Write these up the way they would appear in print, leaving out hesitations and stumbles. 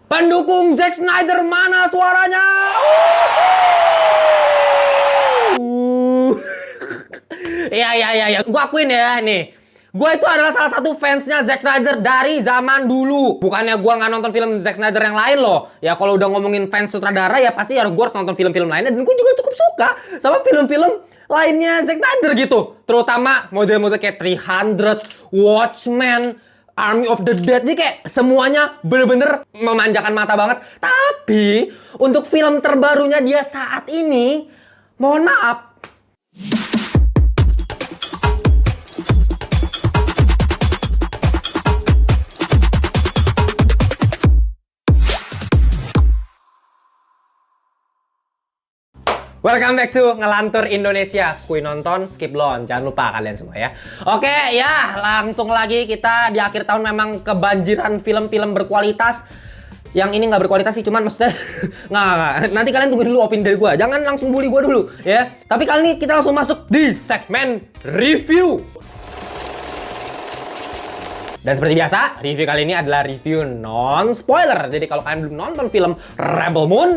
Pendukung Zack Snyder mana suaranya? Ya. Gua akuin ya nih. Gua itu adalah salah satu fansnya Zack Snyder dari zaman dulu. Bukannya gua nggak nonton film Zack Snyder yang lain loh. Ya kalau udah ngomongin fans sutradara ya pasti ya gua harus nonton film-film lainnya. Dan gua juga cukup suka sama film-film lainnya Zack Snyder gitu. Terutama model-model kayak 300, Watchmen, Army of the Dead. Jadi kayak semuanya bener-bener memanjakan mata banget. Tapi untuk film terbarunya dia saat ini, mohon maaf, welcome back to Ngelantur Indonesia. Skui nonton, skip belum. Jangan lupa kalian semua ya. Oke ya, langsung lagi kita di akhir tahun memang kebanjiran film-film berkualitas. Yang ini nggak berkualitas sih, cuman maksudnya nggak. Nanti kalian tunggu dulu opini dari gue. Jangan langsung bully gue dulu ya. Tapi kali ini kita langsung masuk di segmen review. Dan seperti biasa, review kali ini adalah review non-spoiler. Jadi kalau kalian belum nonton film Rebel Moon,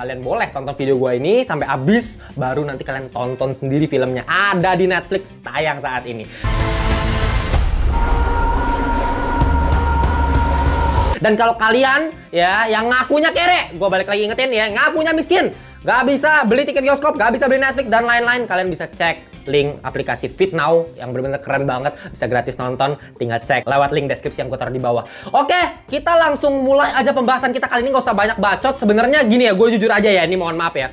kalian boleh tonton video gue ini sampai habis, baru nanti kalian tonton sendiri filmnya. Ada di Netflix, tayang saat ini. Dan kalau kalian ya yang ngakunya kere, gue balik lagi ingetin ya, ngakunya miskin, gak bisa beli tiket bioskop, gak bisa beli Netflix dan lain-lain, kalian bisa cek link aplikasi Fit Now yang benar-benar keren banget, bisa gratis nonton, tinggal cek lewat link deskripsi yang gue taruh di bawah. Oke, kita langsung mulai aja pembahasan kita kali ini, gak usah banyak bacot. Sebenarnya gini ya, gue jujur aja ya, ini mohon maaf ya.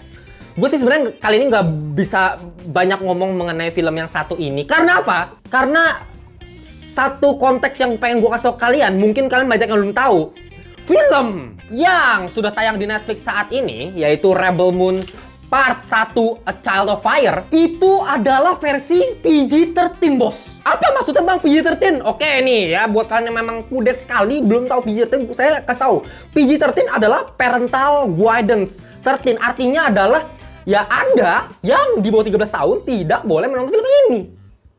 Gue sih sebenarnya kali ini nggak bisa banyak ngomong mengenai film yang satu ini. Karena apa? Karena satu konteks yang pengen gue kasih tau kalian, mungkin kalian banyak yang belum tahu. Film yang sudah tayang di Netflix saat ini, yaitu Rebel Moon Part 1 A Child of Fire, itu adalah versi PG-13, bos. Apa maksudnya bang PG-13? Oke nih ya, buat kalian yang memang kudet sekali belum tahu PG-13, saya kasih tahu. PG-13 adalah Parental Guidance 13, artinya adalah ya Anda yang di bawah 13 tahun tidak boleh menonton film ini.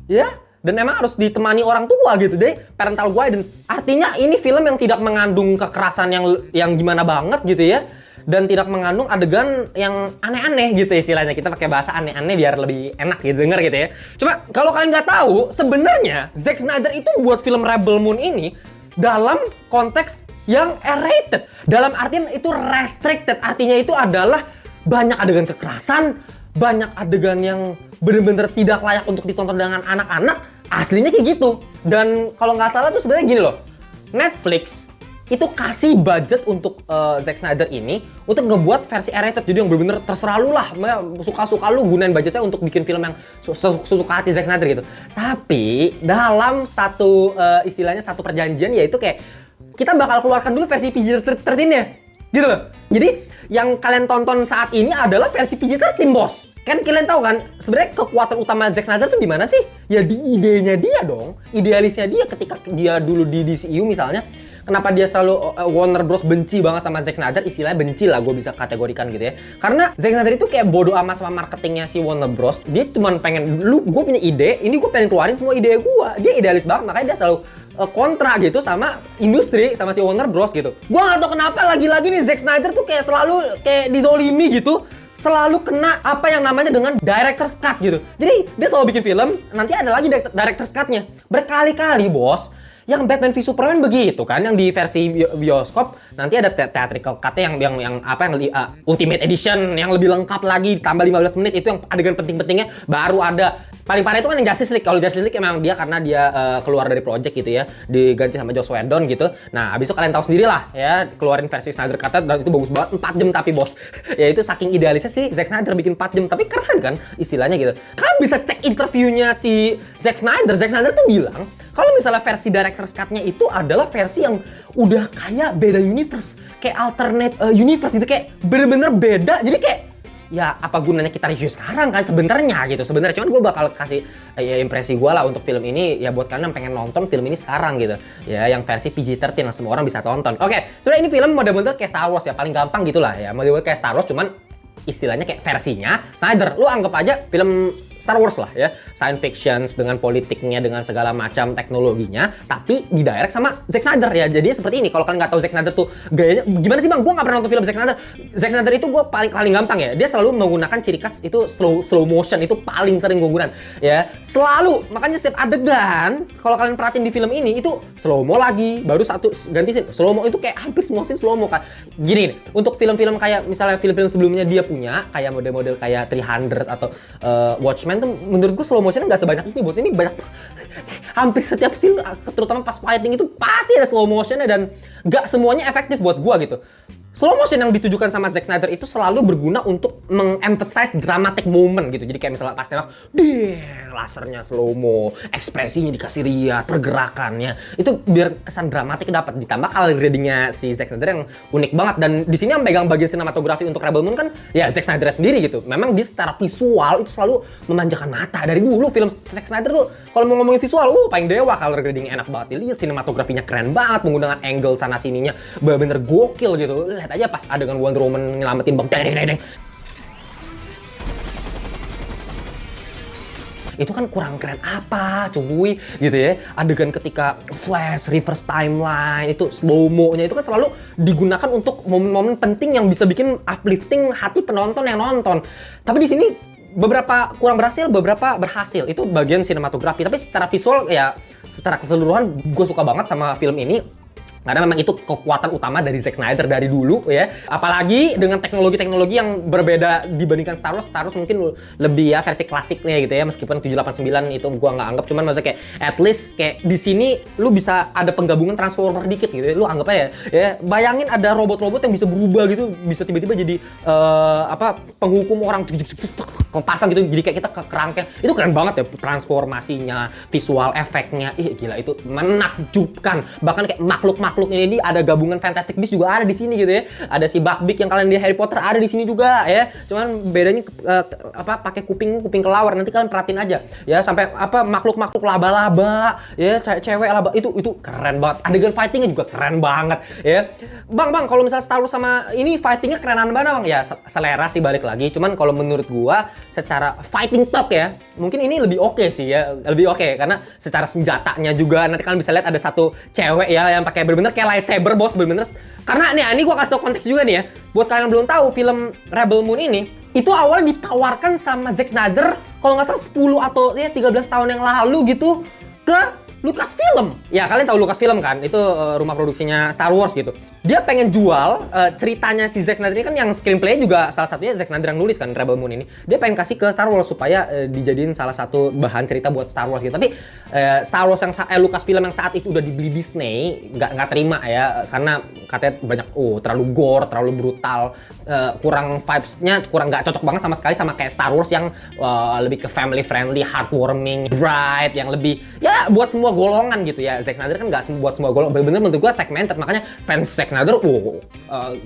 Ya, dan emang harus ditemani orang tua gitu deh. Parental guidance artinya ini film yang tidak mengandung kekerasan yang gimana banget gitu ya, dan tidak mengandung adegan yang aneh-aneh gitu istilahnya. Kita pakai bahasa aneh-aneh biar lebih enak gitu denger gitu ya. Cuma kalau kalian nggak tahu, sebenarnya Zack Snyder itu buat film Rebel Moon ini dalam konteks yang R-rated. Dalam artian itu restricted, artinya itu adalah banyak adegan kekerasan, banyak adegan yang bener-bener tidak layak untuk ditonton dengan anak-anak. Aslinya kayak gitu. Dan kalau nggak salah tuh sebenarnya gini loh, Netflix itu kasih budget untuk Zack Snyder ini untuk ngebuat versi R-rated. Jadi yang bener-bener terserah lu lah, suka-suka lu gunain budgetnya untuk bikin film yang sesuka hati Zack Snyder gitu. Tapi dalam satu istilahnya satu perjanjian, yaitu kayak kita bakal keluarkan dulu versi PG-13-nya gitu loh. Jadi yang kalian tonton saat ini adalah versi PG-13, bos. Kan kalian tahu kan sebenarnya kekuatan utama Zack Snyder tuh di mana sih? Ya di idenya dia dong, idealisnya dia ketika dia dulu di DCU misalnya. Kenapa dia selalu Warner Bros benci banget sama Zack Snyder? Istilahnya benci lah, gue bisa kategorikan gitu ya. Karena Zack Snyder itu kayak bodoh amat sama marketingnya si Warner Bros. Dia cuma pengen, gue punya ide, ini gue pengen keluarin semua ide gue. Dia idealis banget, makanya dia selalu kontra gitu sama industri, sama si Warner Bros gitu. Gue gak tau kenapa lagi-lagi nih Zack Snyder tuh kayak selalu kayak dizolimi gitu. Selalu kena apa yang namanya dengan director's cut gitu. Jadi dia selalu bikin film, nanti ada lagi director's cut-nya. Berkali-kali, bos. Yang Batman v Superman begitu kan, yang di versi bioskop nanti ada theatrical cut-nya yang Ultimate Edition yang lebih lengkap lagi, tambah 15 menit, itu yang adegan penting-pentingnya baru ada. Paling parah itu kan yang Justice League. Kalau Justice League emang dia karena dia keluar dari project gitu ya, diganti sama Joss Whedon gitu. Nah, abis itu kalian tahu sendiri lah ya, keluarin versi Snyder Cut dan itu bagus banget, 4 jam tapi bos. Ya itu saking idealisnya sih Zack Snyder bikin 4 jam, tapi keren kan istilahnya gitu. Kalian bisa cek interviewnya si Zack Snyder. Zack Snyder tuh bilang kalau misalnya versi director's cut-nya itu adalah versi yang udah kayak beda universe, kayak alternate universe gitu, kayak bener-bener beda. Jadi kayak ya apa gunanya kita review sekarang kan sebenarnya gitu. Sebenarnya cuman gue bakal kasih impresi gue lah untuk film ini ya buat kalian yang pengen nonton film ini sekarang gitu. Ya yang versi PG-13 yang semua orang bisa tonton. Oke, sebenarnya ini film model-model kayak Star Wars ya, paling gampang gitulah ya. Model-model kayak Star Wars cuman istilahnya kayak versinya Snyder. Lu anggap aja film Star Wars lah ya, science fiction dengan politiknya, dengan segala macam teknologinya, tapi didirect sama Zack Snyder ya. Jadi seperti ini, kalau kalian nggak tahu Zack Snyder tuh gayanya gimana sih bang? Gue nggak pernah nonton film Zack Snyder. Zack Snyder itu gue paling gampang ya, dia selalu menggunakan ciri khas itu slow motion, itu paling sering gue gunakan ya, selalu. Makanya setiap adegan kalau kalian perhatiin di film ini itu slow mo lagi, baru satu ganti scene slow mo, itu kayak hampir semua scene slow mo kan. Gini nih, untuk film-film kayak misalnya film-film sebelumnya dia punya kayak model-model kayak 300 atau Watchmen tuh menurut gue slow motionnya nggak sebanyak ini bos. Ini banyak hampir setiap scene, terutama pas fighting itu pasti ada slow motionnya, dan nggak semuanya efektif buat gue gitu. Slow motion yang ditujukan sama Zack Snyder itu selalu berguna untuk mengemphasize dramatic moment gitu. Jadi kayak misalnya pas tembak, lasernya slow mo, ekspresinya dikasih lihat, pergerakannya itu biar kesan dramatik dapat. Ditambah color gradingnya si Zack Snyder yang unik banget, dan di sini yang pegang bagian sinematografi untuk Rebel Moon kan ya Zack Snyder sendiri gitu. Memang dia secara visual itu selalu memanjakan mata. Dari dulu film Zack Snyder tuh kalau mau ngomongin visual, paling dewa, color gradingnya enak banget dilihat, sinematografinya keren banget, menggunakan angle sana sininya bener-bener gokil gitu. Lihat aja pas adegan Wonder Woman nyelamatin bang deng. Itu kan kurang keren apa cuy gitu ya. Adegan ketika flash, reverse timeline, itu slow mo-nya itu kan selalu digunakan untuk momen-momen penting yang bisa bikin uplifting hati penonton yang nonton. Tapi di sini beberapa kurang berhasil, beberapa berhasil. Itu bagian sinematografi. Tapi secara visual ya, secara keseluruhan gue suka banget sama film ini. Karena memang itu kekuatan utama dari Zack Snyder dari dulu ya. Apalagi dengan teknologi-teknologi yang berbeda dibandingkan Star Wars. Star Wars mungkin lebih ya versi klasiknya gitu ya. Meskipun 789 itu gua nggak anggap. Cuman maksudnya kayak at least kayak di sini lu bisa ada penggabungan Transformer dikit gitu ya. Lu anggap aja ya. Bayangin ada robot-robot yang bisa berubah gitu. Bisa tiba-tiba jadi penghukum orang. Pasang gitu. Jadi kayak kita ke kerangkeng. Itu keren banget ya. Transformasinya, visual efeknya. Gila itu menakjubkan. Bahkan kayak makhluk-makhluk ini ada gabungan Fantastic Beasts juga ada di sini gitu ya. Ada si Buckbeak yang kalian di Harry Potter ada di sini juga ya. Cuman bedanya pakai kuping kelawar. Nanti kalian perhatiin aja ya, sampai makhluk-makhluk laba-laba ya, cewek laba itu keren banget. Adegan fightingnya juga keren banget ya. Bang kalau misalnya Star Wars sama ini fightingnya kerenan mana bang? Ya selera sih balik lagi. Cuman kalau menurut gua secara fighting talk ya, mungkin ini lebih oke sih ya, lebih oke karena secara senjatanya juga nanti kalian bisa lihat ada satu cewek ya yang pakai bener-bener kayak lightsaber bos, bener-bener. Karena ini gua kasih tau konteks juga nih ya. Buat kalian yang belum tahu, film Rebel Moon ini itu awalnya ditawarkan sama Zack Snyder kalau nggak salah 10 atau ya 13 tahun yang lalu gitu ke Lucasfilm. Ya kalian tahu Lucasfilm kan? Itu rumah produksinya Star Wars gitu. Dia pengen jual ceritanya si Zack Snyder ini kan, yang screenplay juga salah satunya Zack Snyder yang nulis kan, Rebel Moon ini. Dia pengen kasih ke Star Wars supaya dijadiin salah satu bahan cerita buat Star Wars gitu. Tapi Star Wars yang Lucasfilm yang saat itu udah dibeli Disney nggak terima ya, karena katanya banyak terlalu gore, terlalu brutal, kurang vibes-nya kurang nggak cocok banget sama sekali sama kayak Star Wars yang lebih ke family friendly, heartwarming, bright, yang lebih ya buat semua golongan gitu ya. Zack Snyder kan nggak buat semua golongan, bener-bener menurut gua segmented. Makanya fans Zack Snyder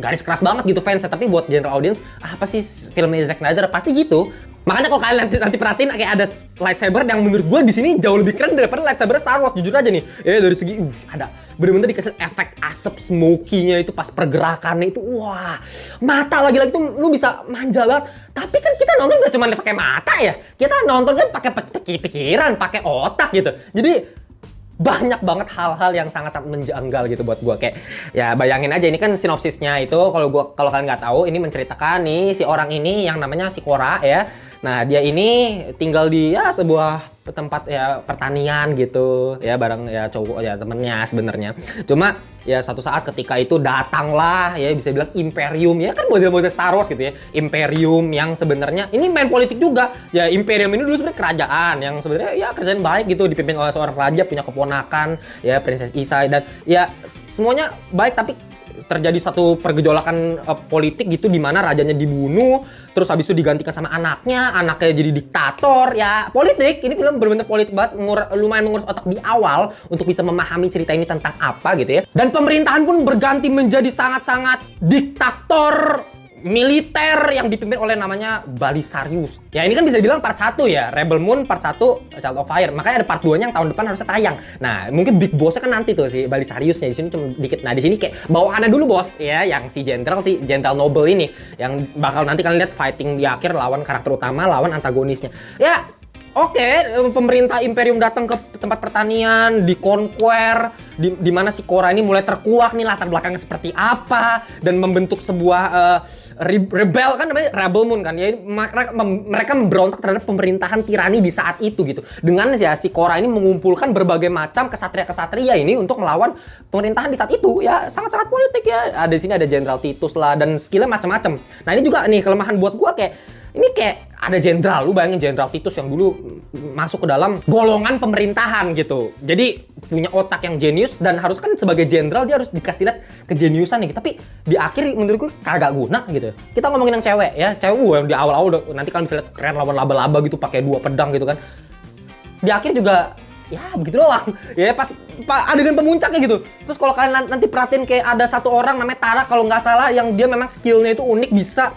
garis keras banget gitu fansnya. Tapi buat general audience, apa sih filmnya Zack Snyder, pasti gitu. Makanya kalau kalian nanti perhatiin kayak ada lightsaber yang menurut gua di sini jauh lebih keren daripada lightsaber Star Wars, jujur aja nih. Ya dari segi ada bener-bener dikasih efek asap smoky-nya itu pas pergerakannya itu, wah, mata lagi-lagi tuh lu bisa manja banget. Tapi kan kita nonton gak cuma pakai mata ya, kita nonton kan pakai pikiran, pakai otak gitu. Jadi banyak banget hal-hal yang sangat-sangat menjanggal gitu buat gua. Kayak ya bayangin aja, ini kan sinopsisnya itu kalau kalian nggak tahu, ini menceritakan nih si orang ini yang namanya si Korra ya. Nah dia ini tinggal di ya sebuah tempat ya pertanian gitu ya, bareng ya cowok ya temennya sebenarnya. Cuma ya suatu saat ketika itu datanglah ya bisa bilang Imperium ya, kan model-model Star Wars gitu ya. Imperium yang sebenarnya ini main politik juga ya. Imperium ini dulu sebenarnya kerajaan yang sebenarnya ya kerajaan baik gitu, dipimpin oleh seorang raja, punya keponakan ya Princess Isai, dan ya semuanya baik. Tapi terjadi satu pergejolakan politik gitu di mana rajanya dibunuh, terus habis itu digantikan sama anaknya jadi diktator. Ya politik, ini film benar-benar politik banget, lumayan mengurus otak di awal untuk bisa memahami cerita ini tentang apa gitu ya. Dan pemerintahan pun berganti menjadi sangat-sangat diktator militer yang dipimpin oleh namanya Balisarius. Ya ini kan bisa dibilang part 1 ya, Rebel Moon part 1 Child of Fire. Makanya ada part 2-nya yang tahun depan harusnya tayang. Nah, mungkin big boss-nya kan nanti tuh si Balisariusnya, di sini cuma dikit. Nah, di sini kayak bawahannya dulu bos ya, yang si General Noble ini yang bakal nanti kalian lihat fighting di akhir lawan karakter utama, lawan antagonisnya. Ya Oke, pemerintah Imperium datang ke tempat pertanian, dikonquer, di mana si Korra ini mulai terkuak nih latar belakangnya seperti apa, dan membentuk sebuah rebel kan namanya Rebel Moon kan. Ya, mereka memberontak terhadap pemerintahan tirani di saat itu gitu. Dengan ya si Korra ini mengumpulkan berbagai macam kesatria-kesatria ini untuk melawan pemerintahan di saat itu ya, sangat-sangat politik ya. Ada di sini ada Jenderal Titus lah dan skillnya macam-macam. Nah ini juga nih kelemahan buat gua kayak ada jenderal, lu bayangin Jenderal Titus yang dulu masuk ke dalam golongan pemerintahan gitu. Jadi punya otak yang jenius dan harus kan sebagai jenderal dia harus dikasih lihat kejeniusan nih. Tapi di akhir menurut gue kagak guna gitu. Kita ngomongin yang cewek ya, cewek yang di awal-awal nanti kalian bisa lihat keren lawan laba-laba gitu pakai 2 pedang gitu kan. Di akhir juga ya begitu doang. Ya pas adegan pemuncaknya gitu. Terus kalau kalian nanti perhatiin kayak ada satu orang namanya Tara kalau nggak salah yang dia memang skillnya itu unik bisa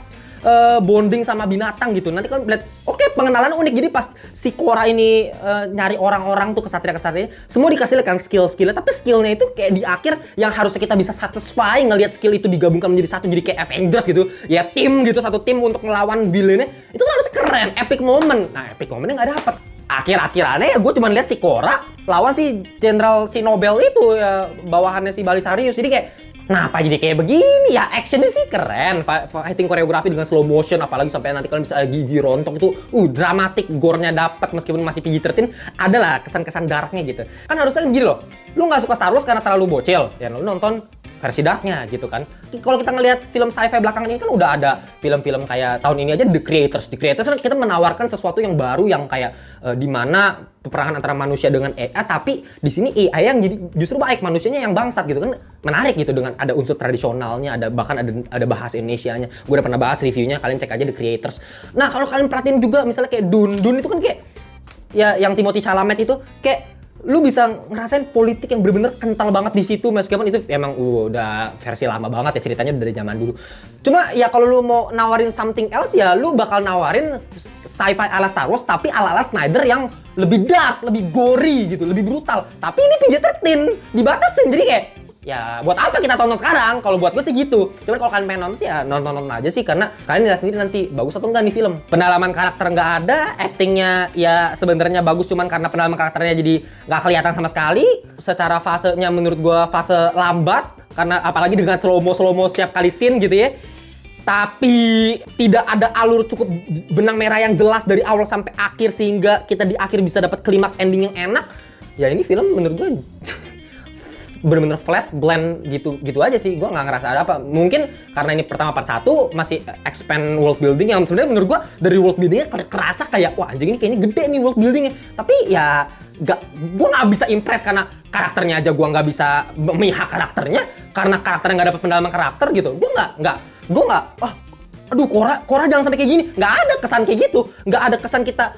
bonding sama binatang gitu. Nanti kan lihat, oke, pengenalan unik. Jadi pas si Korra ini nyari orang-orang tuh kesatria-kesatria, semua dikasih lihat kan skill-skillnya. Tapi skillnya itu kayak di akhir yang harusnya kita bisa satisfy ngelihat skill itu digabungkan menjadi satu, jadi kayak Avengers gitu. Ya tim gitu, satu tim untuk melawan villainnya. Itu kan harus keren, epic moment. Nah, epic momentnya nggak dapet. Akhir-akhirannya ya gue cuma lihat si Korra lawan si Jenderal si Nobel itu ya, bawahannya si Balisarius. Jadi kayak kenapa jadi kayak begini ya? Actionnya sih keren, fighting koreografi dengan slow motion, apalagi sampai nanti kalian bisa gigi rontok itu, dramatik, gore-nya dapat meskipun masih PG-13, adalah kesan-kesan darknya gitu. Kan harusnya gini loh, lu nggak suka Star Wars karena terlalu bocil, ya lu nonton versi darknya gitu kan. Kalau kita ngelihat film sci-fi belakangan ini kan udah ada film-film kayak tahun ini aja The Creators kan kita menawarkan sesuatu yang baru yang kayak di mana peperangan antara manusia dengan AI, tapi di sini AI yang jadi justru baik, manusianya yang bangsat gitu kan, menarik gitu dengan ada unsur tradisionalnya, ada bahkan ada bahasa Indonesianya. Gue udah pernah bahas reviewnya, kalian cek aja The Creators. Nah kalau kalian perhatiin juga misalnya kayak Dune itu kan kayak ya yang Timothée Chalamet itu kayak lu bisa ngerasain politik yang bener-bener kental banget di situ, meskipun itu emang udah versi lama banget ya, ceritanya dari zaman dulu. Cuma ya kalau lu mau nawarin something else ya lu bakal nawarin sci-fi ala Star Wars tapi ala Snyder yang lebih dark, lebih gory gitu, lebih brutal. Tapi ini PG-13 dibatasin, jadi kayak ya buat apa kita tonton sekarang? Kalau buat gue sih gitu. Cuman kalau kalian pengen nonton sih ya nonton aja sih, karena kalian lihat sendiri nanti bagus atau enggak nih film. Pendalaman karakter nggak ada, actingnya ya sebenarnya bagus cuman karena pendalaman karakternya jadi nggak kelihatan sama sekali. Secara fasenya menurut gue fase lambat, karena apalagi dengan slow mo setiap kali scene gitu ya. Tapi tidak ada alur cukup benang merah yang jelas dari awal sampai akhir sehingga kita di akhir bisa dapat klimaks ending yang enak. Ya ini film menurut gue bener-bener flat, bland gitu aja sih. Gue nggak ngerasa ada apa. Mungkin karena ini pertama part 1 masih expand world building yang sebenarnya menurut gue dari world buildingnya kerasa kayak wah anjing ini kayaknya gede nih world buildingnya. Tapi ya gue nggak bisa impress karena karakternya aja gue nggak bisa memihak karakternya karena karakternya nggak dapet pendalaman karakter gitu. Gue nggak aduh Korra jangan sampai kayak gini. Nggak ada kesan kayak gitu. Nggak ada kesan kita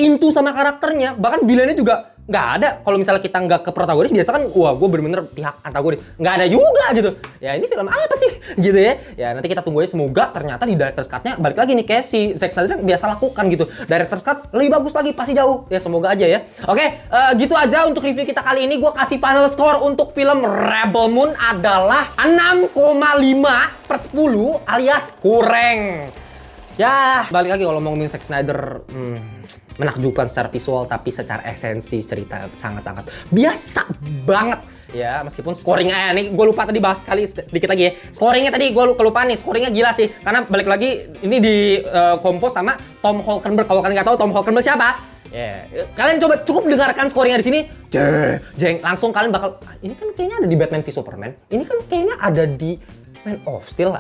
into sama karakternya. Bahkan villainnya juga nggak ada. Kalau misalnya kita nggak ke protagonis, biasa kan wah gue bener-bener pihak antagonis. Nggak ada juga gitu. Ya ini film apa sih gitu ya. Ya nanti kita tunggu aja, semoga ternyata di director's cut-nya balik lagi nih kayak si Zack Snyder yang biasa lakukan gitu. Director's cut lebih bagus lagi, pasti jauh. Ya semoga aja ya. Oke, gitu aja untuk review kita kali ini. Gue kasih final score untuk film Rebel Moon adalah 6,5/10 alias kurang. Ya, balik lagi kalau ngomongin Zack Snyder, menakjubkan secara visual, tapi secara esensi cerita sangat-sangat biasa banget ya. Meskipun scoringnya nih gue lupa tadi bahas kali sedikit lagi ya. Scoringnya tadi gue kelupaan nih, scoringnya gila sih. Karena balik lagi ini di kompos sama Tom Holkenberg. Kalau kalian nggak tahu Tom Holkenberg siapa? Kalian coba cukup dengarkan scoringnya di sini. Jeng, langsung kalian bakal ini kan kayaknya ada di Batman v Superman. Ini kan kayaknya ada di Man of Steel.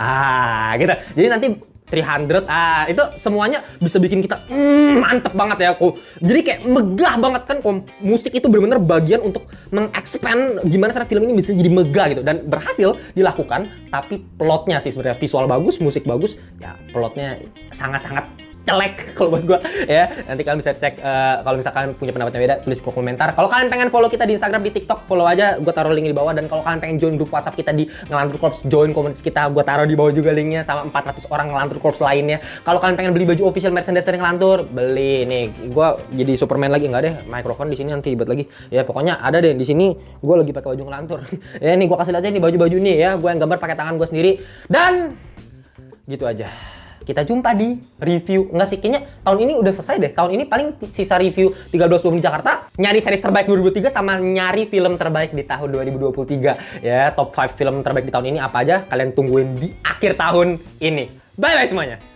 Gitu. Jadi nanti 300, itu semuanya bisa bikin kita mantep banget ya. Jadi kayak megah banget kan. Musik itu benar-benar bagian untuk mengexpand gimana cara film ini bisa jadi megah gitu, dan berhasil dilakukan. Tapi plotnya sih sebenarnya, visual bagus, musik bagus, ya plotnya sangat-sangat jelek kalau buat gue ya. Nanti kalian bisa cek, kalau misalkan punya pendapat yang beda tulis di komentar. Kalau kalian pengen follow kita di Instagram, di TikTok, follow aja, gue taruh link di bawah. Dan kalau kalian pengen join grup WhatsApp kita di Ngelantur Corps, join komunitas kita, gue taruh di bawah juga linknya, sama 400 orang Ngelantur Corps lainnya. Kalau kalian pengen beli baju official merchandise dari Ngelantur, beli nih. Gue jadi Superman lagi, nggak deh, mikrofon di sini nanti ribet lagi ya. Pokoknya ada deh di sini, gue lagi pakai baju Ngelantur. Ya nih gue kasih lihat aja nih baju-baju nih ya, gue yang gambar pakai tangan gue sendiri. Dan gitu aja. kita jumpa di review. Nggak sih, kayaknya tahun ini udah selesai deh. Tahun ini paling sisa review 13-20 di Jakarta, nyari series terbaik 2023 sama nyari film terbaik di tahun 2023. Ya, top 5 film terbaik di tahun ini apa aja kalian tungguin di akhir tahun ini. Bye-bye semuanya.